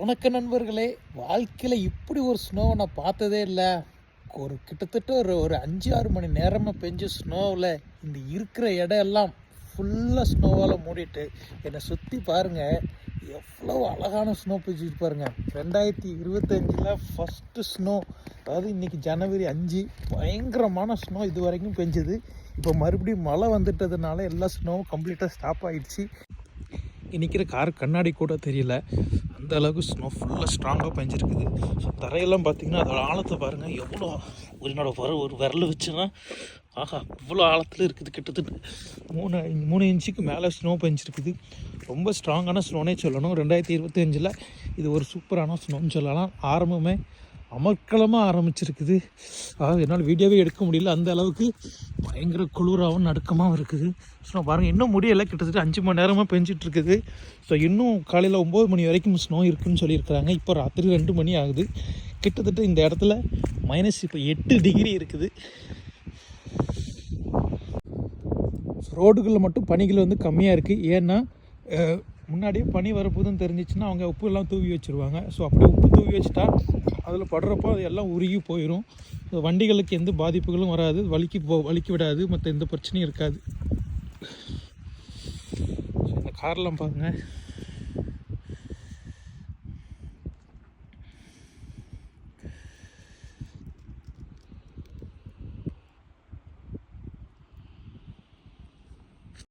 வணக்க நண்பர்களே, வாழ்க்கையில் இப்படி ஒரு ஸ்னோவை நான் பார்த்ததே இல்லை. கிட்டத்தட்ட ஒரு 5-6 மணி நேரமாக பெஞ்ச ஸ்னோவில் இந்த இருக்கிற இடம் எல்லாம் ஃபுல்லாக ஸ்னோவால் மூடிட்டு என்னை சுற்றி பாருங்கள். எவ்வளோ அழகான ஸ்னோ பெஞ்சிட்டு பாருங்கள். 2025 ஃபஸ்ட்டு ஸ்னோ, அதாவது இன்றைக்கி ஜனவரி 5, பயங்கரமான ஸ்னோ இது வரைக்கும் பெஞ்சுது. இப்போ மறுபடியும் மழை வந்துட்டதுனால எல்லா ஸ்னோவும் கம்ப்ளீட்டாக ஸ்டாப் ஆகிடுச்சு. நிற்கிற கார் கண்ணாடி கூட தெரியல, அந்த அளவுக்கு ஸ்னோ ஃபுல்லாக ஸ்ட்ராங்காக பெஞ்சிருக்குது. ஸோ தரையெல்லாம் பார்த்திங்கன்னா அதோட ஆழத்தை பாருங்கள். எவ்வளோ ஒரு விரல் வச்சுன்னா ஆஹா இவ்வளோ ஆழத்தில் இருக்குது. கிட்டத்தட்ட 3 இன்ச்சுக்கு மேலே ஸ்னோ பெஞ்சிருக்குது. ரொம்ப ஸ்ட்ராங்கான ஸ்னோனே சொல்லணும். 2025 இது ஒரு சூப்பரான ஸ்னோன்னு சொல்லலாம். ஆரம்பமே அமர்க்களமாக ஆரம்பிச்சிருக்குது. என்னால் வீடியோவே எடுக்க முடியல, அந்த அளவுக்கு பயங்கர குளிராகவும் நடுக்கமாகவும் இருக்குது. ஸ்னோ பாருங்கள், இன்னும் முடியலை. கிட்டத்தட்ட 5 மணி நேரமாக பெஞ்சிட்ருக்குது. ஸோ இன்னும் காலையில் 9 மணி வரைக்கும் ஸ்னோ இருக்குதுன்னு சொல்லியிருக்கிறாங்க. இப்போ ராத்திரி 2 மணி ஆகுது. கிட்டத்தட்ட இந்த இடத்துல இப்போ -8 டிகிரி இருக்குது. ரோடுகளில் மட்டும் பனிகள் கம்மியாக இருக்குது. ஏன்னா முன்னாடியே பனி வரப்போதுன்னு தெரிஞ்சிச்சுன்னா அவங்க உப்பு எல்லாம் தூவி வச்சுருவாங்க. ஸோ அப்படியே உப்பு தூவி வச்சுட்டா அதில் படுறப்போ அது எல்லாம் உருகி போயிடும். வண்டிகளுக்கு எந்த பாதிப்புகளும் வராது, வலிக்கு விடாது, மற்ற எந்த பிரச்சனையும் இருக்காது. இந்த கார்லாம் பாருங்கள்.